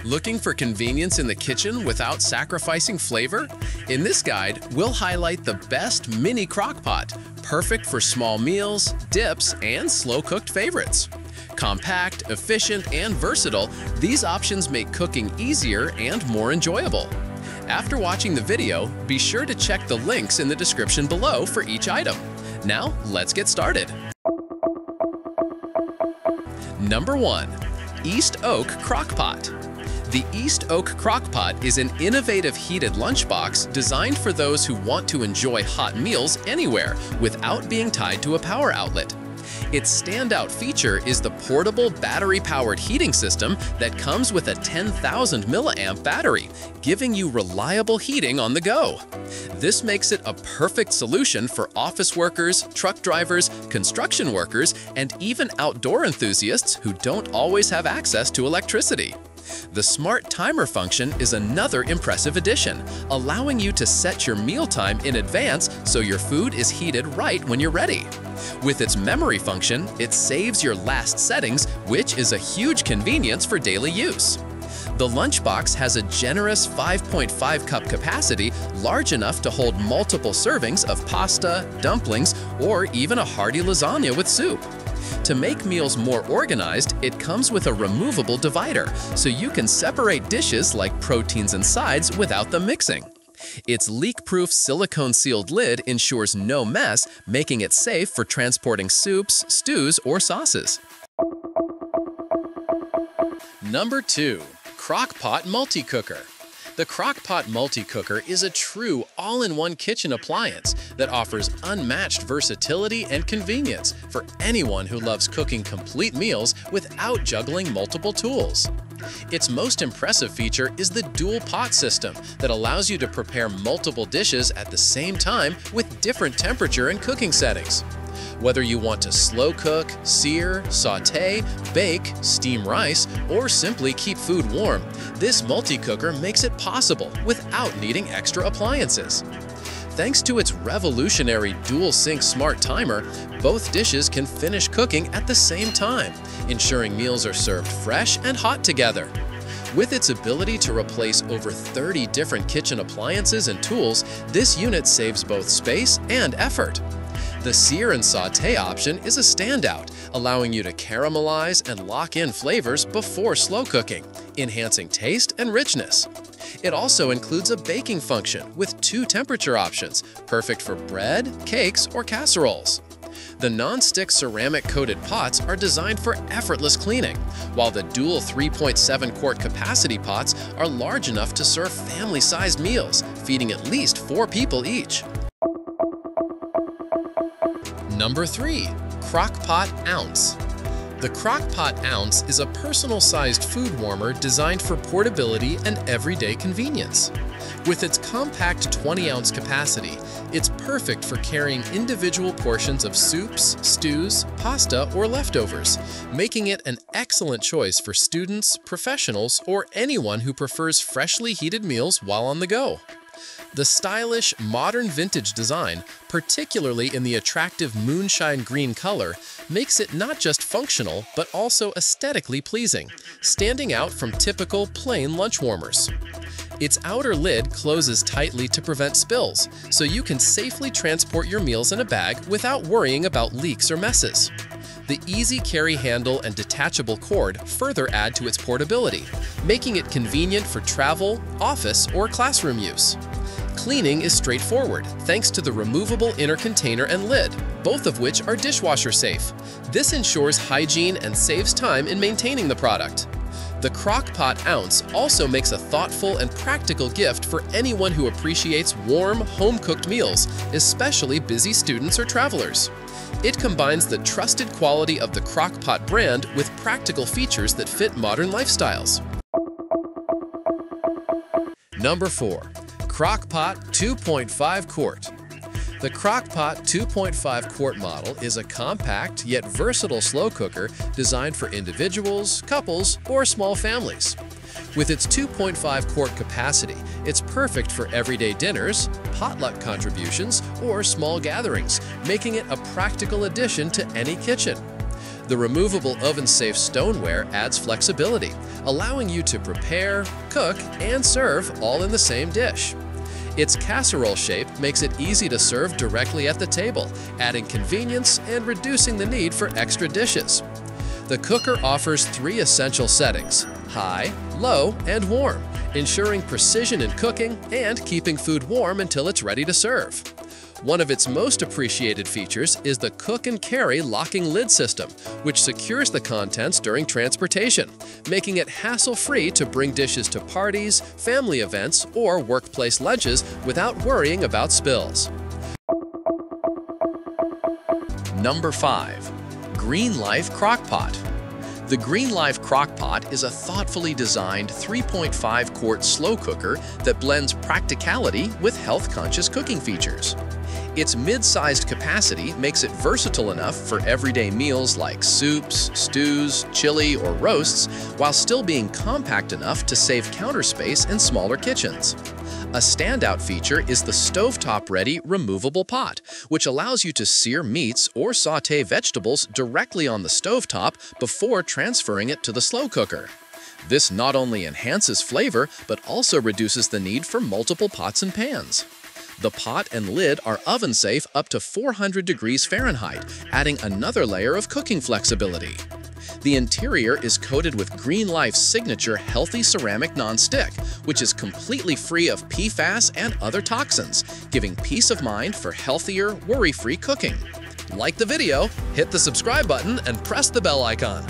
Looking for convenience in the kitchen without sacrificing flavor? In this guide, we'll highlight the best mini crock pot, perfect for small meals, dips, and slow-cooked favorites. Compact, efficient, and versatile, these options make cooking easier and more enjoyable. After watching the video, be sure to check the links in the description below for each item. Now, let's get started. Number 1. EAST OAK Crock Pot. The EAST OAK Crock Pot is an innovative heated lunchbox designed for those who want to enjoy hot meals anywhere without being tied to a power outlet. Its standout feature is the portable battery-powered heating system that comes with a 10,000 milliamp battery, giving you reliable heating on the go. This makes it a perfect solution for office workers, truck drivers, construction workers, and even outdoor enthusiasts who don't always have access to electricity. The smart timer function is another impressive addition, allowing you to set your mealtime in advance so your food is heated right when you're ready. With its memory function, it saves your last settings, which is a huge convenience for daily use. The lunchbox has a generous 5.5 cup capacity, large enough to hold multiple servings of pasta, dumplings, or even a hearty lasagna with soup. To make meals more organized, it comes with a removable divider, so you can separate dishes like proteins and sides without them mixing. Its leak-proof silicone-sealed lid ensures no mess, making it safe for transporting soups, stews, or sauces. Number 2. Crock Pot Multicooker. The Crock Pot Multicooker is a true all-in-one kitchen appliance that offers unmatched versatility and convenience for anyone who loves cooking complete meals without juggling multiple tools. Its most impressive feature is the dual pot system that allows you to prepare multiple dishes at the same time with different temperature and cooking settings. Whether you want to slow cook, sear, sauté, bake, steam rice, or simply keep food warm, this multi-cooker makes it possible without needing extra appliances. Thanks to its revolutionary dual-sync smart timer, both dishes can finish cooking at the same time, ensuring meals are served fresh and hot together. With its ability to replace over 30 different kitchen appliances and tools, this unit saves both space and effort. The sear and sauté option is a standout, allowing you to caramelize and lock in flavors before slow cooking, enhancing taste and richness. It also includes a baking function with 2 temperature options, perfect for bread, cakes, or casseroles. The non-stick ceramic-coated pots are designed for effortless cleaning, while the dual 3.7 quart capacity pots are large enough to serve family-sized meals, feeding at least 4 people each. Number 3. Crock Pot Ounce. The Crock Pot Ounce is a personal-sized food warmer designed for portability and everyday convenience. With its compact 20-ounce capacity, it's perfect for carrying individual portions of soups, stews, pasta, or leftovers, making it an excellent choice for students, professionals, or anyone who prefers freshly heated meals while on the go. The stylish, modern vintage design, particularly in the attractive moonshine green color, makes it not just functional but also aesthetically pleasing, standing out from typical plain lunch warmers. Its outer lid closes tightly to prevent spills, so you can safely transport your meals in a bag without worrying about leaks or messes. The easy carry handle and detachable cord further add to its portability, making it convenient for travel, office, or classroom use. Cleaning is straightforward thanks to the removable inner container and lid, both of which are dishwasher safe. This ensures hygiene and saves time in maintaining the product. The Crock Pot Ounce also makes a thoughtful and practical gift for anyone who appreciates warm, home-cooked meals, especially busy students or travelers. It combines the trusted quality of the Crock Pot brand with practical features that fit modern lifestyles. Number 4. Crock Pot 2.5 Quart. The Crock Pot 2.5 Quart model is a compact yet versatile slow cooker designed for individuals, couples, or small families. With its 2.5 quart capacity, it's perfect for everyday dinners, potluck contributions, or small gatherings, making it a practical addition to any kitchen. The removable oven-safe stoneware adds flexibility, allowing you to prepare, cook, and serve all in the same dish. Its casserole shape makes it easy to serve directly at the table, adding convenience and reducing the need for extra dishes. The cooker offers 3 essential settings: high, low, and warm, ensuring precision in cooking and keeping food warm until it's ready to serve. One of its most appreciated features is the cook and carry locking lid system, which secures the contents during transportation, making it hassle-free to bring dishes to parties, family events, or workplace lunches without worrying about spills. Number 5. Green Life Crock Pot. The Green Life Crock Pot is a thoughtfully designed 3.5 quart slow cooker that blends practicality with health-conscious cooking features. Its mid-sized capacity makes it versatile enough for everyday meals like soups, stews, chili, or roasts, while still being compact enough to save counter space in smaller kitchens. A standout feature is the stovetop-ready removable pot, which allows you to sear meats or sauté vegetables directly on the stovetop before transferring it to the slow cooker. This not only enhances flavor, but also reduces the need for multiple pots and pans. The pot and lid are oven-safe up to 400 degrees Fahrenheit, adding another layer of cooking flexibility. The interior is coated with Green Life's signature healthy ceramic non-stick, which is completely free of PFAS and other toxins, giving peace of mind for healthier, worry-free cooking. Like the video, hit the subscribe button, and press the bell icon.